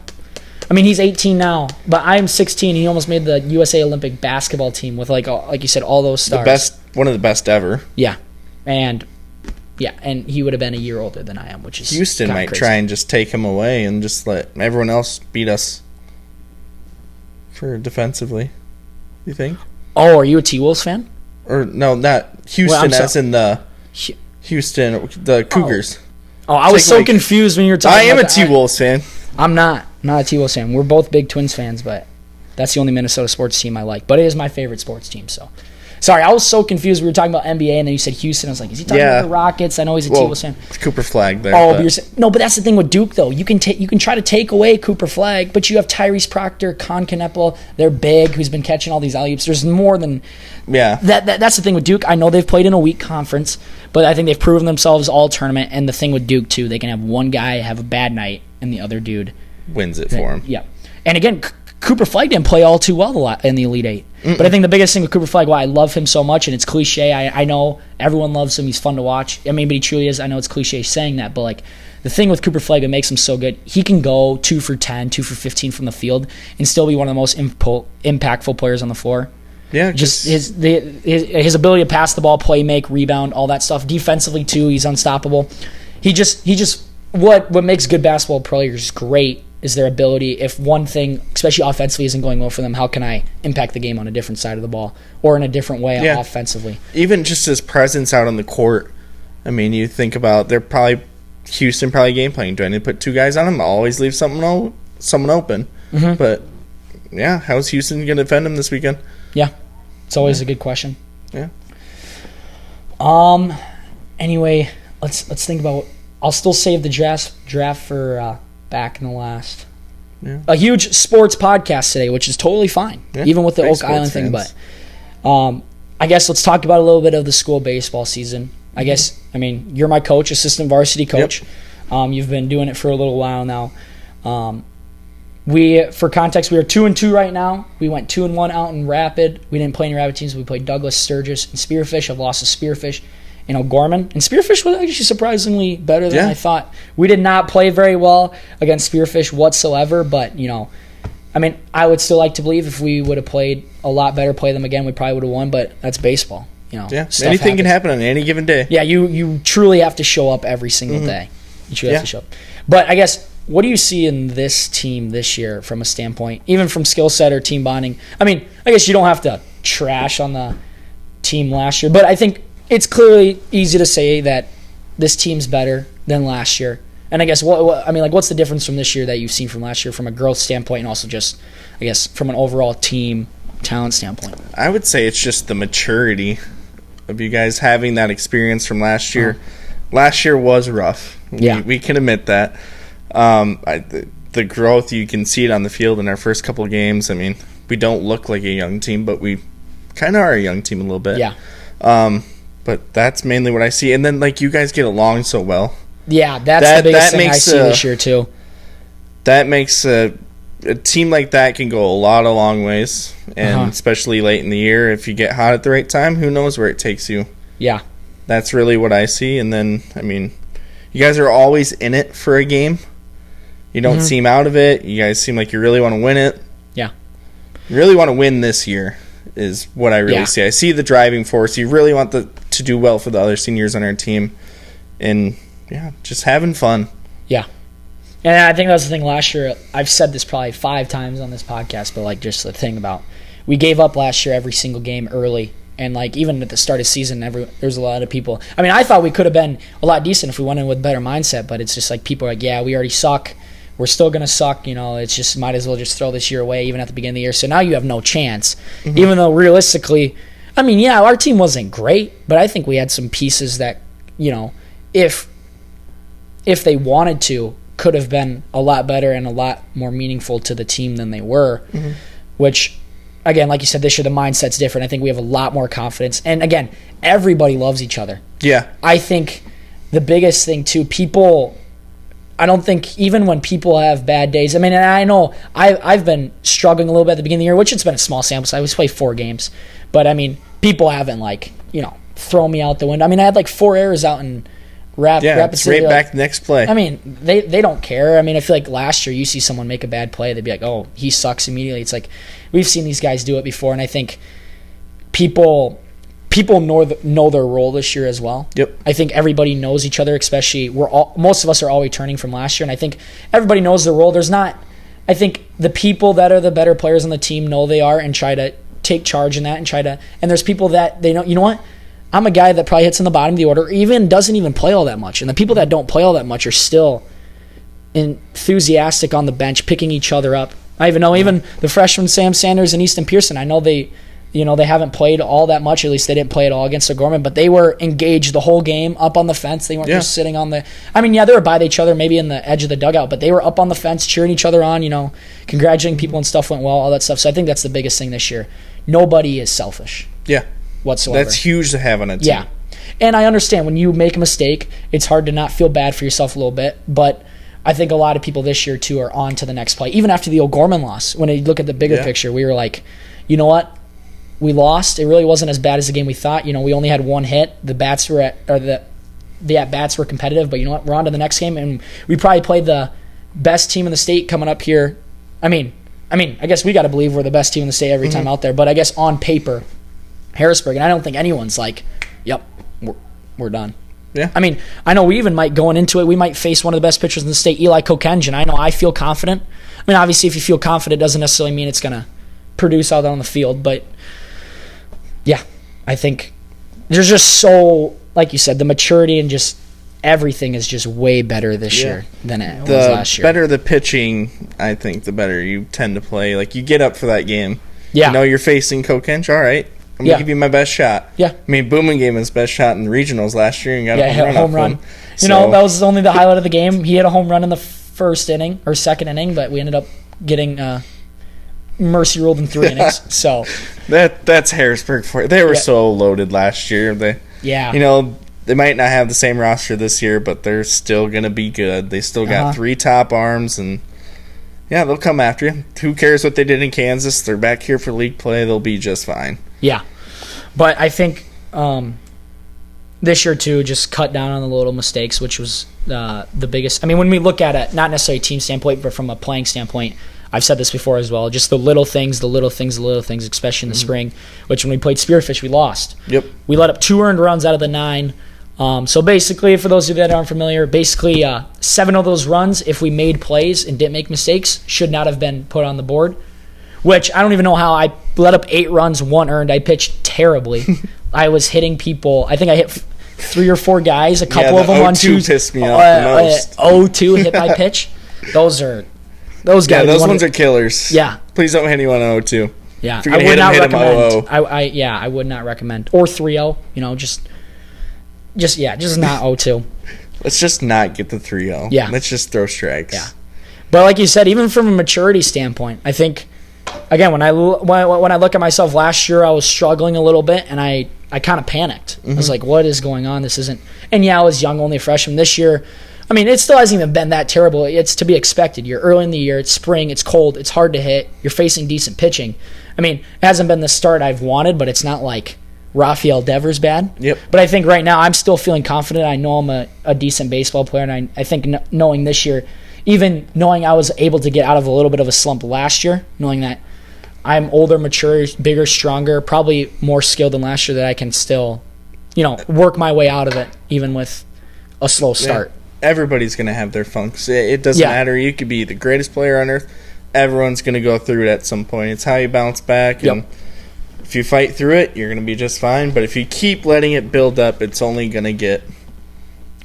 I mean, he's 18 now, but I'm 16. He almost made the USA Olympic basketball team with, like you said, all those stars. One of the best ever. Yeah. And he would have been a year older than I am, which is Houston might crazy. try and just take him away and just let everyone else beat us for defensively. You think? Oh, are you a T-Wolves fan? Or no, not Houston, as in the Houston, the Cougars. Oh, I was so confused when you were talking about I am a T-Wolves fan. I'm not a T-Wolves fan. We're both big Twins fans, but that's the only Minnesota sports team I like. But it is my favorite sports team, so. Sorry, I was so confused. We were talking about NBA, and then you said Houston. I was like, is he talking about the Rockets? I know he's a T-Wolves fan. Cooper Flag there. Oh, but that's the thing with Duke, though. You can try to take away Cooper Flag, but you have Tyrese Proctor, Con Kneppel. They're big, who's been catching all these alley-oops. There's more than that's the thing with Duke. I know they've played in a weak conference, but I think they've proven themselves all tournament. And the thing with Duke, too, they can have one guy have a bad night, and the other dude wins it for him. Yeah. And again, Cooper Flag didn't play all too well in the Elite Eight. But I think the biggest thing with Cooper Flag, why I love him so much, and it's cliche. I know everyone loves him. He's fun to watch. I mean, but he truly is. I know it's cliche saying that, but like the thing with Cooper Flag that makes him so good, he can go 2 for 10, 2 for 15 from the field, and still be one of the most impactful players on the floor. Yeah, just his ability to pass the ball, play, make, rebound, all that stuff. Defensively too, he's unstoppable. He just what makes good basketball players great is their ability, if one thing, especially offensively, isn't going well for them, how can I impact the game on a different side of the ball or in a different way offensively? Even just his presence out on the court. I mean, you think about Houston game playing. Do I need to put 2 guys on him? I'll always leave someone open. Mm-hmm. But, how's Houston going to defend him this weekend? Yeah, it's always a good question. Yeah. Anyway, let's think about. I'll still save the draft for back in the last. Yeah. A huge sports podcast today, which is totally fine, even with the Oak Island thing. But I guess let's talk about a little bit of the school baseball season. I guess, I mean, you're my coach, assistant varsity coach. Yep. You've been doing it for a little while now. For context, we are 2-2 right now. We went 2-1 out in Rapid. We didn't play any Rapid teams. We played Douglas, Sturgis, and Spearfish. I've lost to Spearfish and O'Gorman. And Spearfish was actually surprisingly better than I thought. We did not play very well against Spearfish whatsoever, but, I mean, I would still like to believe if we would have played a lot better, play them again, we probably would have won, but that's baseball. Anything can happen on any given day. Yeah, you truly have to show up every single day. You truly have to show up. But I guess, what do you see in this team this year from a standpoint, even from skill set or team bonding? I mean, I guess you don't have to trash on the team last year, but I think it's clearly easy to say that this team's better than last year. And I guess, what's the difference from this year that you've seen from last year from a growth standpoint and also just, I guess, from an overall team talent standpoint? I would say it's just the maturity of you guys having that experience from last year. Last year was rough. We can admit that. The growth, you can see it on the field in our first couple of games. I mean, we don't look like a young team, but we kind of are a young team a little bit. Yeah. But that's mainly what I see. And then, you guys get along so well. Yeah, that's the biggest thing I see this year, too. That makes a team like that can go a long ways. And especially late in the year, if you get hot at the right time, who knows where it takes you. Yeah. That's really what I see. And then, I mean, you guys are always in it for a game. You don't seem out of it. You guys seem like you really want to win it. Yeah. You really want to win this year is what I really see. I see the driving force. You really want to do well for the other seniors on our team. And, just having fun. Yeah. And I think that's the thing last year. I've said this probably 5 times on this podcast, but, just the thing about we gave up last year every single game early. And, even at the start of the season, there's a lot of people. I mean, I thought we could have been a lot decent if we went in with a better mindset, but it's just people are like, yeah, we already suck. We're still going to suck. It's just might as well just throw this year away even at the beginning of the year. So now you have no chance. Mm-hmm. Even though realistically, I mean, yeah, our team wasn't great, but I think we had some pieces that, if they wanted to, could have been a lot better and a lot more meaningful to the team than they were, which, again, like you said, this year the mindset's different. I think we have a lot more confidence. And, again, everybody loves each other. Yeah. I think the biggest thing, too, I don't think even when people have bad days, I mean, and I know I've been struggling a little bit at the beginning of the year, which it's been a small sample size. I always play 4 games. But, I mean, people haven't, thrown me out the window. I mean, I had 4 errors out in Rapid City. Right back next play. I mean, they don't care. I mean, I feel like last year you see someone make a bad play, they'd be like, oh, he sucks immediately. It's like we've seen these guys do it before, and I think people know their role this year as well. Yep. I think everybody knows each other, especially most of us are all returning from last year, and I think everybody knows their role. I think the people that are the better players on the team know they are and try to take charge in that and there's people that they know, you know what? I'm a guy that probably hits in the bottom of the order, or even doesn't even play all that much. And the people that don't play all that much are still enthusiastic on the bench, picking each other up. I even know the freshmen Sam Sanders and Easton Pearson. I know they haven't played all that much. At least they didn't play at all against O'Gorman, but they were engaged the whole game, up on the fence. They weren't just sitting on the. I mean, yeah, they were by each other, maybe in the edge of the dugout, but they were up on the fence, cheering each other on. Congratulating people and stuff went well, all that stuff. So I think that's the biggest thing this year. Nobody is selfish. Yeah. Whatsoever. That's huge to have on a team. Yeah. And I understand when you make a mistake, it's hard to not feel bad for yourself a little bit, but I think a lot of people this year too are on to the next play. Even after the O'Gorman loss, when you look at the bigger picture, we were like, you know what? We lost. It really wasn't as bad as the game we thought. We only had 1 hit. The bats were the at-bats were competitive, but you know what? We're on to the next game, and we probably played the best team in the state coming up here. I mean, I guess we got to believe we're the best team in the state every time out there, but I guess on paper, Harrisburg, and I don't think anyone's like, yep, we're done. Yeah. I mean, I know we even might, going into it, we might face one of the best pitchers in the state, Eli Kokenjan. I know I feel confident. I mean, obviously, if you feel confident, it doesn't necessarily mean it's going to produce out on the field, but yeah, I think there's just so, like you said, the maturity and just everything is just way better this year than it was last year. The better the pitching, I think, the better you tend to play. Like, you get up for that game. Yeah. You're facing Kokenj, all right. I'm going to give you my best shot. Yeah. I mean, Booman gave him his best shot in regionals last year and got a home run. That was only the highlight of the game. He had a home run in the first inning or second inning, but we ended up getting mercy ruled in 3 innings. So that's Harrisburg for you. They were so loaded last year. They might not have the same roster this year, but they're still going to be good. They still got 3 top arms, and yeah, they'll come after you. Who cares what they did in Kansas? They're back here for league play. They'll be just fine. Yeah. But I think this year, too, just cut down on the little mistakes, which was the biggest. I mean, when we look at it, not necessarily team standpoint, but from a playing standpoint, I've said this before as well, just the little things, especially in the spring, which when we played Spearfish, we lost. Yep. We let up 2 earned runs out of the 9. So basically, for those of you that aren't familiar, 7 of those runs, if we made plays and didn't make mistakes, should not have been put on the board. Which I don't even know how. I let up 8 runs, 1 earned. I pitched terribly. I was hitting people. I think I hit 3 or 4 guys. A couple of them on 2 pissed me off the most. 0-2 hit by pitch. Those guys. Yeah, those ones are killers. Yeah. Please don't hit anyone 0-2. Yeah, if you're gonna hit him 0-0. I would not recommend. Or 3-0. Just not 0-2. Let's just not get the 3-0. Yeah. Let's just throw strikes. Yeah. But like you said, even from a maturity standpoint, I think, again, when I look at myself last year, I was struggling a little bit, and I kind of panicked. I was like, what is going on? This isn't... And yeah, I was young, only a freshman. This year, I mean, it still hasn't even been that terrible. It's to be expected. You're early in the year. It's spring. It's cold. It's hard to hit. You're facing decent pitching. I mean, it hasn't been the start I've wanted, but it's not like Rafael Devers bad. Yep. But I think right now I'm still feeling confident. I know I'm a decent baseball player, and I think knowing this year, even knowing I was able to get out of a little bit of a slump last year, knowing that I'm older, mature, bigger, stronger, probably more skilled than last year, that I can still, work my way out of it, even with a slow start. Yeah. Everybody's going to have their funks. It doesn't matter. You could be the greatest player on earth. Everyone's going to go through it at some point. It's how you bounce back. Yep. And if you fight through it, you're going to be just fine. But if you keep letting it build up, it's only going to get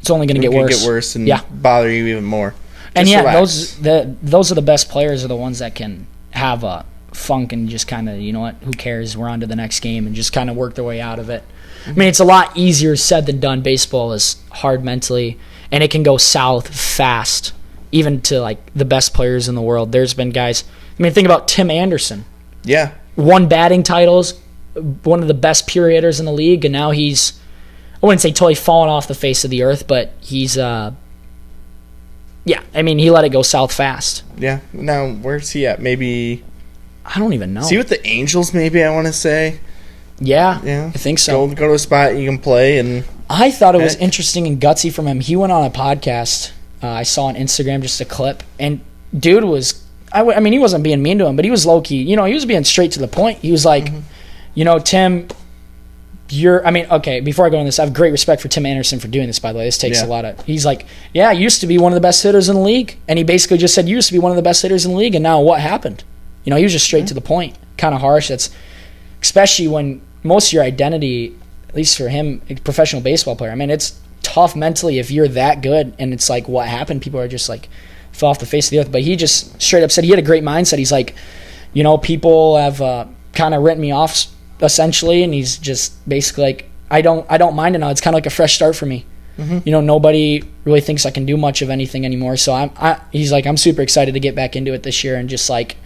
worse and bother you even more. And those are the best players are the ones that can have a funk and just kind of, you know what, who cares? We're on to the next game and just kind of work their way out of it. I mean, it's a lot easier said than done. Baseball is hard mentally, and it can go south fast, even to, like, the best players in the world. There's been guys, I mean, think about Tim Anderson. Yeah. Won batting titles, one of the best pure hitters in the league, and now he's, I wouldn't say totally fallen off the face of the earth, but he's, yeah, I mean, he let it go south fast. Yeah. Now, where's he at? Maybe, I don't even know. Is he with the Angels, maybe, I want to say? Yeah, I think so. Go to a spot you can play. And I thought it was interesting and gutsy from him. He went on a podcast. I saw on Instagram just a clip, and dude was, I mean, he wasn't being mean to him, but he was low-key. You know, he was being straight to the point. He was like, you know, Tim, okay, before I go on this, I have great respect for Tim Anderson for doing this, by the way. This takes a lot of, he's like, yeah, you used to be one of the best hitters in the league, and he basically just said, you used to be one of the best hitters in the league, and now what happened? You know, he was just straight to the point, kind of harsh. That's, especially when most of your identity, at least for him, a professional baseball player, I mean, it's tough mentally if you're that good, and it's like, what happened? People are just like, fell off the face of the earth. But he just straight up said he had a great mindset. He's like, you know, people have kind of written me off essentially, and he's just basically like, I don't mind it now. It's kind of like a fresh start for me. You know, nobody really thinks I can do much of anything anymore. So he's like, I'm super excited to get back into it this year and just like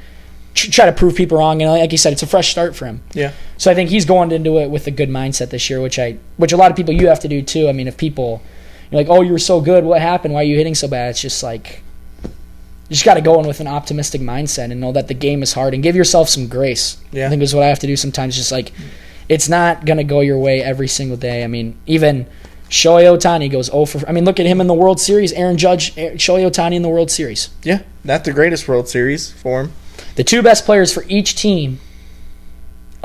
try to prove people wrong. And like you said, it's a fresh start for him. Yeah. So I think he's going into it with a good mindset this year, which a lot of people, you have to do too. I mean, if people, you're like, oh, you were so good, what happened? Why are you hitting so bad? It's just like, you just got to go in with an optimistic mindset and know that the game is hard and give yourself some grace. Yeah. I think is what I have to do sometimes. Just like, it's not going to go your way every single day. I mean, even Shohei Ohtani goes 0 for... I mean, look at him in the World Series. Aaron Judge, Shohei Ohtani in the World Series. Yeah, not the greatest World Series for him. The two best players for each team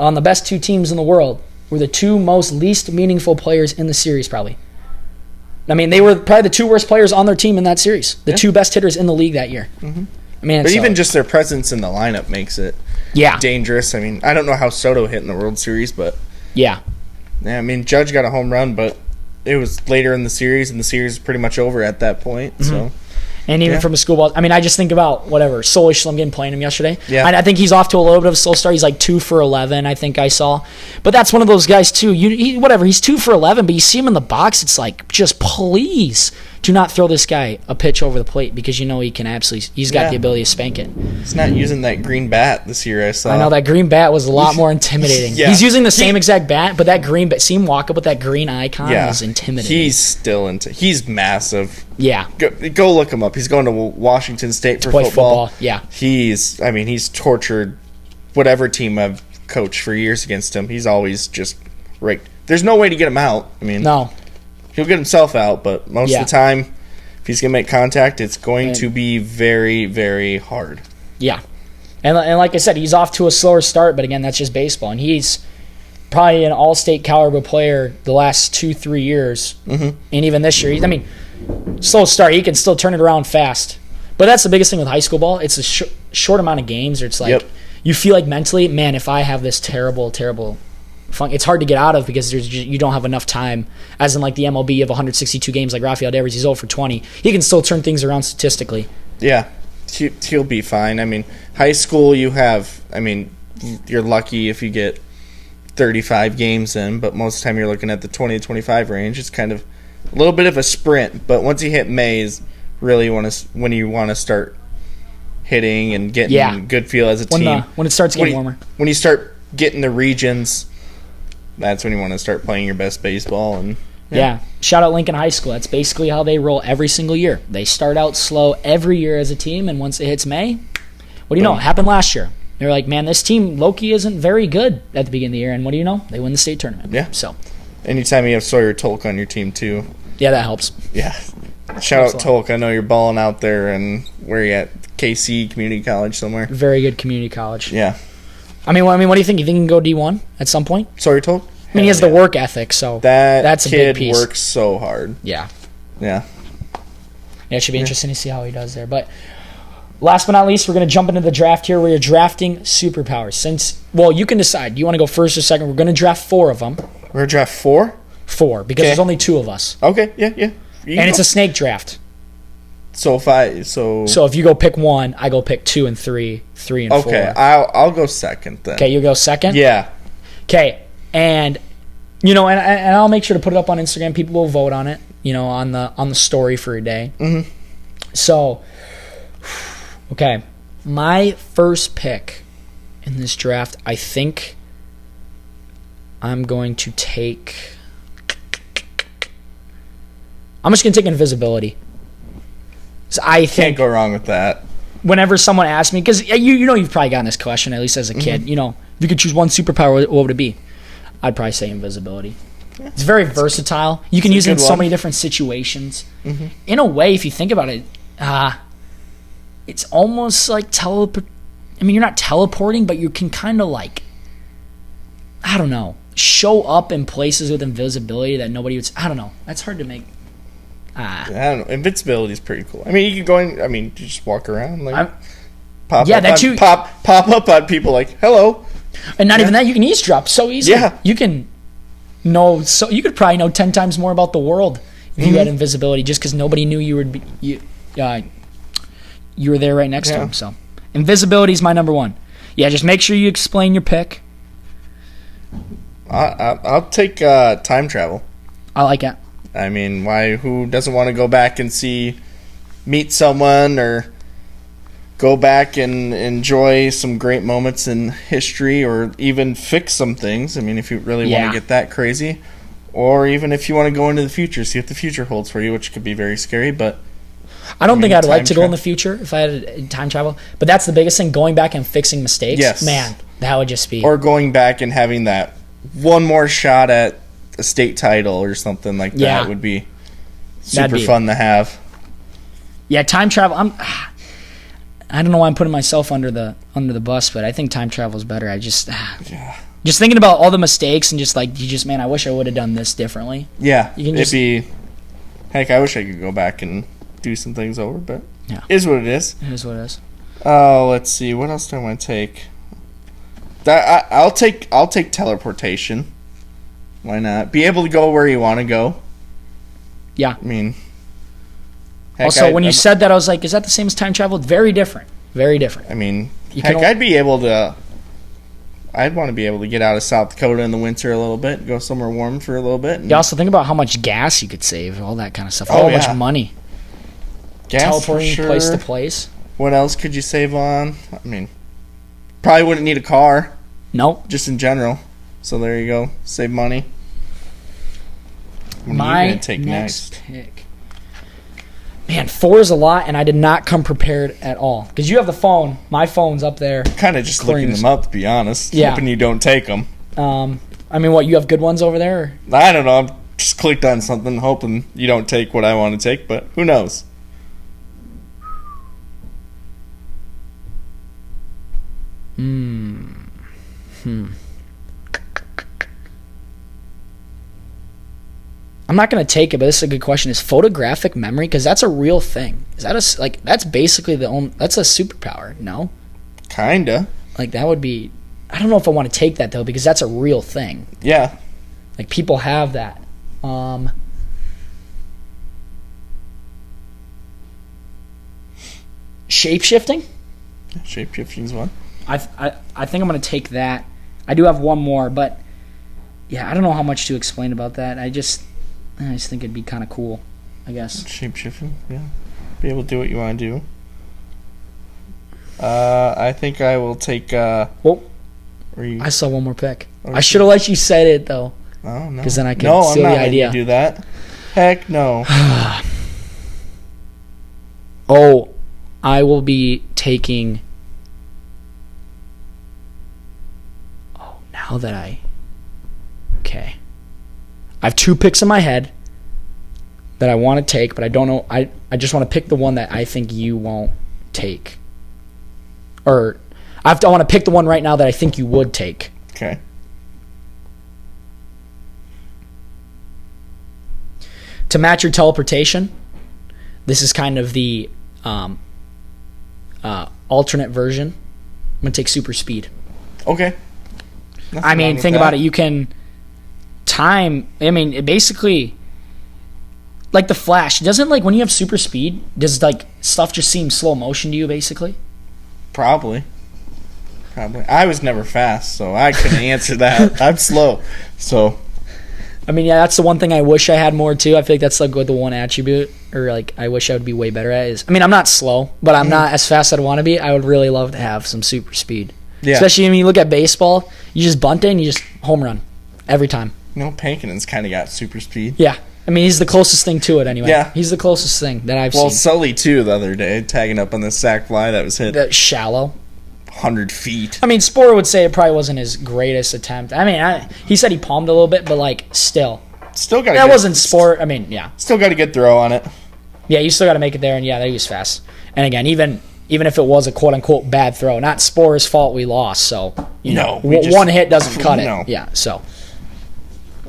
on the best two teams in the world were the two most least meaningful players in the series, probably. I mean, they were probably the two worst players on their team in that series. The two best hitters in the league that year. I mean, but even just their presence in the lineup makes it dangerous. I mean, I don't know how Soto hit in the World Series, but yeah, I mean, Judge got a home run, but it was later in the series, and the series is pretty much over at that point. So. And even from a school ball, I mean, I just think about Sully Schlumgen playing him yesterday. Yeah. I think he's off to a little bit of a slow start. He's like 2 for 11, I think I saw. But that's one of those guys, too. He's 2 for 11, but you see him in the box, it's like, just please do not throw this guy a pitch over the plate because you know he can absolutely, he's got the ability to spank it. He's not using that green bat this year, I saw. I know, that green bat was a lot more intimidating. He's using the same exact bat, but that green bat, see him walk up with that green icon is intimidating. He's still he's massive. Yeah. Go look him up. He's going to Washington State for football. Yeah. He's tortured whatever team I've coached for years against him. He's always just right. There's no way to get him out. I mean, no. He'll get himself out, but most of the time, if he's going to make contact, it's going to be very, very hard. Yeah. And like I said, he's off to a slower start, but again, that's just baseball. And he's probably an all-state caliber player the last 2-3 years. And even this year. Slow start. He can still turn it around fast. But that's the biggest thing with high school ball. It's a short amount of games where it's like you feel like mentally, man, if I have this terrible, terrible funk, it's hard to get out of because you don't have enough time. As in like the MLB of 162 games like Rafael Devers, he's 0 for 20. He can still turn things around statistically. Yeah, he'll be fine. I mean, high school you're lucky if you get 35 games in, but most of the time you're looking at the 20 to 25 range. It's kind of a little bit of a sprint, but once you hit May is really when you want to start hitting and getting good feel as a team. When it starts getting warmer. When you start getting the regions, that's when you want to start playing your best baseball. And shout out Lincoln High School. That's basically how they roll every single year. They start out slow every year as a team, and once it hits May, what do you know? It happened last year. They're like, man, this team, Loki, isn't very good at the beginning of the year, and what do you know? They win the state tournament. Yeah. So, anytime you have Sawyer Tolk on your team, too. Yeah, that helps. Yeah. Shout out Tolk. I know you're balling out there, and where are you at? KC Community College somewhere? Very good community college. Yeah. I mean, what do you think? You think he can go D1 at some point? Sawyer Tolk? I mean, he has the work ethic, so that's a big piece. That kid works so hard. Yeah. Yeah. Yeah, it should be interesting to see how he does there. But last but not least, we're going to jump into the draft here. We're drafting superpowers. You can decide. Do you want to go first or second? We're going to draft 4 of them. We're going to draft 4? 4, because there's only 2 of us. Okay, yeah. And it's a snake draft. So if you go pick 1, I go pick 2 and 3, 3 and 4. Okay, I'll go second then. Okay, you go second? Yeah. Okay, and and I'll make sure to put it up on Instagram. People will vote on it, on the story for a day. Mm-hmm. So, okay, my first pick in this draft, I think I'm going to take. I'm just going to take invisibility. So I think can't go wrong with that. Whenever someone asks me, because you've probably gotten this question at least as a kid. If you could choose one superpower, what would it be? I'd probably say invisibility. Yeah. It's very versatile. You can use it in so many different situations. Mm-hmm. In a way, if you think about it, it's almost like you're not teleporting, but you can kind of show up in places with invisibility that nobody would. I don't know. That's hard to make. I don't know. Invincibility is pretty cool. I mean, you can go in. I mean, you just walk around pop up on people like hello, and not even that. You can eavesdrop so easily. Yeah, you can know. So you could probably know 10 times more about the world if you had invisibility, just because nobody knew you would be. You were there right next to them. So invisibility is my number 1. Yeah, just make sure you explain your pick. I'll take time travel. I like it. I mean, who doesn't want to go back and meet someone or go back and enjoy some great moments in history or even fix some things? I mean, if you really want to get that crazy. Or even if you want to go into the future, see what the future holds for you, which could be very scary, but I don't think I'd like to go in the future if I had time travel. But that's the biggest thing, going back and fixing mistakes. Yes. Man, that would just be... Or going back and having that one more shot at a state title or something like that would be super fun to have. Yeah, time travel. I don't know why I'm putting myself under the bus, but I think time travel is better. I just thinking about all the mistakes and man, I wish I would have done this differently. Yeah, heck, I wish I could go back and do some things over, but it is what it is. It is what it is. Oh, let's see. What else do I want to take? I'll take teleportation. Why not? Be able to go where you want to go. Yeah. I mean... Also, when you said that, I was like, is that the same as time travel? Very different. Very different. I mean, I'd be able to... I'd want to be able to get out of South Dakota in the winter a little bit, go somewhere warm for a little bit. You also think about how much gas you could save, all that kind of stuff. How much money. Gas, teleporting place to place. What else could you save on? I mean, probably wouldn't need a car. Nope. Just in general. So there you go. Save money. My next pick. Man, 4 is a lot, and I did not come prepared at all. Because you have the phone. My phone's up there. Kind of just looking them up, to be honest. Yeah. Hoping you don't take them. I mean, what, you have good ones over there? Or? I don't know. I just clicked on something hoping you don't take what I want to take, but who knows? I'm not going to take it, but this is a good question. Is photographic memory? Because that's a real thing. Is that that's basically that's a superpower, no? Kinda. That would be... I don't know if I want to take that, though, because that's a real thing. Yeah. People have that. Shape-shifting? Shape-shifting's one. I think I'm going to take that. I do have one more, but... Yeah, I don't know how much to explain about that. I just think it'd be kind of cool, I guess. Shape-shifting, yeah. Be able to do what you want to do. I think I will take... I saw one more pick. I should have let you say it, though. Oh, no. Because then I could steal the idea. No, I'm not letting you do that. Heck no. I will be taking... now that I... Okay. I have 2 picks in my head that I want to take, but I don't know. I just want to pick the one that I think you won't take. Or I want to pick the one right now that I think you would take. Okay. To match your teleportation, this is kind of the alternate version. I'm going to take super speed. Okay. I mean, think about it. You can... time, I mean, it basically, Like the Flash, doesn't like when you have super speed, does like stuff just seem slow motion to you basically? Probably. I was never fast, so I couldn't answer that. I'm slow, so. I mean, yeah, that's the one thing I wish I had more too. I feel like that's like the one attribute, or like I wish I would be way better at is. I mean, I'm not slow, but I'm not as fast as I'd want to be. I would really love to have some super speed. Yeah. Especially when you look at baseball, you just bunt it and you just home run every time. Pankinen's kind of got super speed. Yeah. I mean, he's the closest thing to it anyway. Yeah. He's the closest thing that I've seen. Well, Sully, too, the other day, tagging up on the sac fly that was hit. That shallow. 100 feet. I mean, Sporer would say it probably wasn't his greatest attempt. I mean, he said he palmed a little bit, but, like, still. That wasn't Sporer. I mean, yeah. Still got a good throw on it. Yeah, you still got to make it there, and, yeah, he was fast. And, again, even if it was a quote-unquote bad throw, not Sporer's fault we lost, so, you know, one hit doesn't cut it. Yeah, so.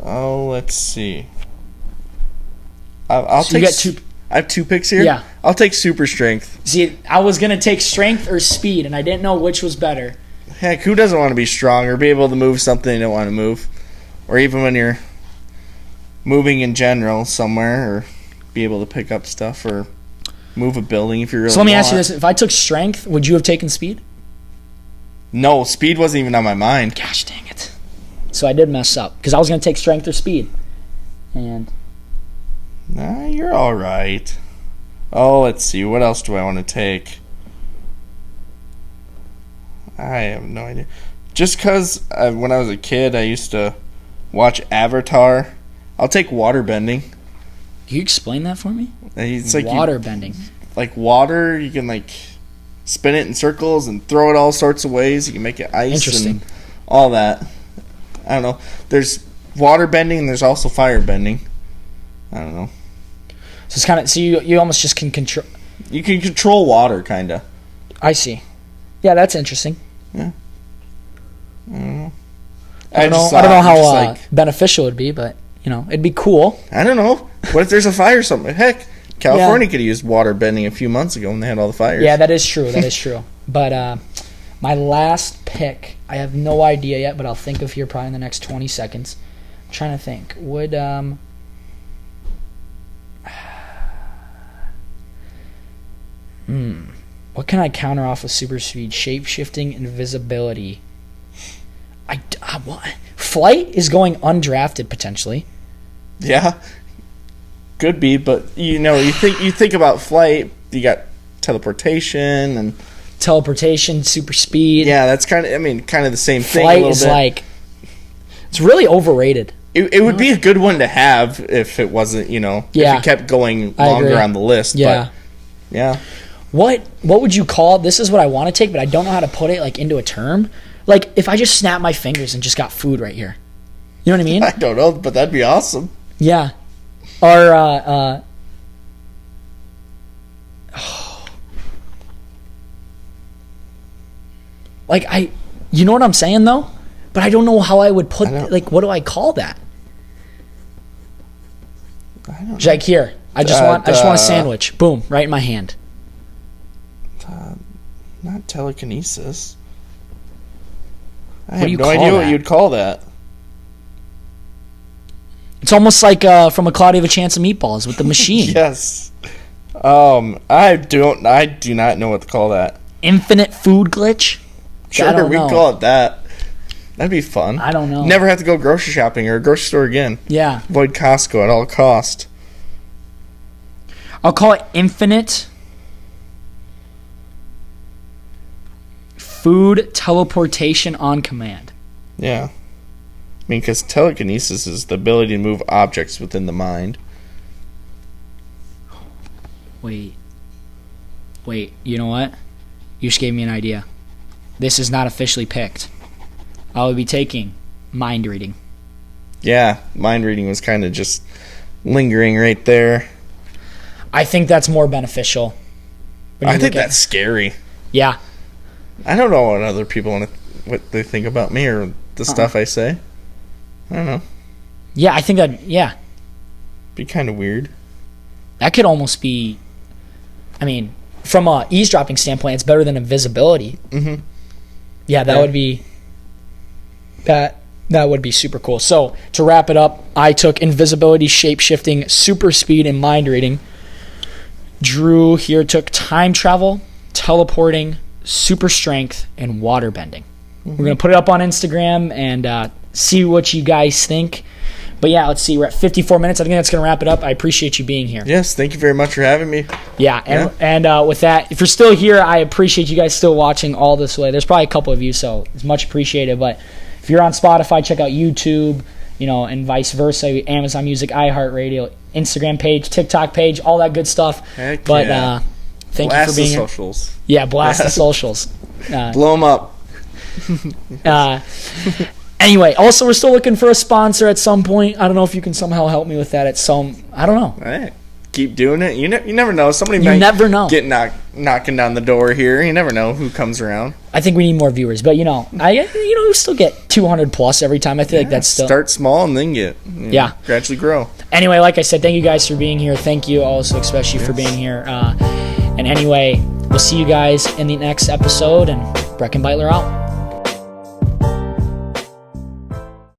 Oh, let's see. I'll take. I have 2 picks here. Yeah, I'll take super strength. See, I was gonna take strength or speed, and I didn't know which was better. Heck, who doesn't want to be strong or be able to move something you don't want to move, or even when you're moving in general somewhere, or be able to pick up stuff or move a building if you really. So let me ask you this: if I took strength, would you have taken speed? No, speed wasn't even on my mind. Gosh dang it! So I did mess up because I was gonna take strength or speed, and. Nah, you're all right. Oh, let's see. What else do I want to take? I have no idea. Just because when I was a kid, I used to watch Avatar. I'll take water bending. Can you explain that for me? It's like water bending. Like water, you can like spin it in circles and throw it all sorts of ways. You can make it ice and all that. I don't know. There's water bending and there's also fire bending. I don't know. So it's kind of you almost just can control. You can control water, kind of. I see. Yeah, that's interesting. Yeah. I don't know. I don't know how beneficial it would be, but you know, it'd be cool. I don't know. What if there's a fire somewhere? Heck, California could have used water bending a few months ago when they had all the fires. Yeah, that is true. That is true. But my last pick, I have no idea yet, but I'll think of here probably in the next 20 seconds. I'm trying to think. Would what can I counter off with super speed? Shape-shifting, invisibility. What? Flight is going undrafted potentially. Yeah, could be, but you think about flight. You got teleportation and super speed. Yeah, that's kind of the same thing. Flight is like it's really overrated. It would be a good one to have if it wasn't, if it kept going longer on the list. Yeah. But, yeah. What would you call, this is what I want to take, but I don't know how to put it like into a term. Like if I just snap my fingers and just got food right here. You know what I mean? I don't know, but that'd be awesome. Yeah. Or like you know what I'm saying though? But I don't know how I would put what do I call that? I don't know. Like here, I just want a sandwich. Boom, right in my hand. Not telekinesis. I have no idea what you'd call that. It's almost like from A Cloudy with a Chance of Meatballs with the machine. Yes. I do not know what to call that. Infinite food glitch? Sure, we can call it that. That'd be fun. I don't know. Never have to go grocery shopping or a grocery store again. Yeah. Avoid Costco at all cost. I'll call it infinite food teleportation on command. Yeah. I mean, because telekinesis is the ability to move objects within the mind. Wait, you know what? You just gave me an idea. This is not officially picked. I will be taking mind reading. Yeah, mind reading was kind of just lingering right there. I think that's more beneficial. I think that's scary. Yeah. I don't know what other people what they think about me or the stuff I say. I don't know. Yeah, I think that, yeah. Be kind of weird. That could almost be, I mean, from a eavesdropping standpoint, it's better than invisibility. Mm-hmm. Yeah, that would be, that That would be super cool. So, to wrap it up, I took invisibility, shape-shifting, super speed, and mind reading. Drew here took time travel, teleporting, super strength, and water bending. We're going to put it up on Instagram and see what you guys think. But yeah, let's see. We're at 54 minutes. I think that's going to wrap it up. I appreciate you being here. Yes, thank you very much for having me. Yeah, and with that, if you're still here, I appreciate you guys still watching all this way. There's probably a couple of you, so it's much appreciated. But if you're on Spotify, check out YouTube, and vice versa, Amazon Music, iHeartRadio, Instagram page, TikTok page, all that good stuff. Heck but yeah. Thank blast you for being the here. Socials. Yeah, blast the socials. Blow them up. Anyway, also we're still looking for a sponsor at some point. I don't know if you can somehow help me with that I don't know. Hey, keep doing it. You never know. Somebody you might never know. Get knocking down the door here. You never know who comes around. I think we need more viewers, but we still get 200 plus every time. I feel like that's still start small and then get gradually grow. Anyway, like I said, thank you guys for being here. Thank you also especially for being here. And anyway, we'll see you guys in the next episode, and Breck and Beitler out.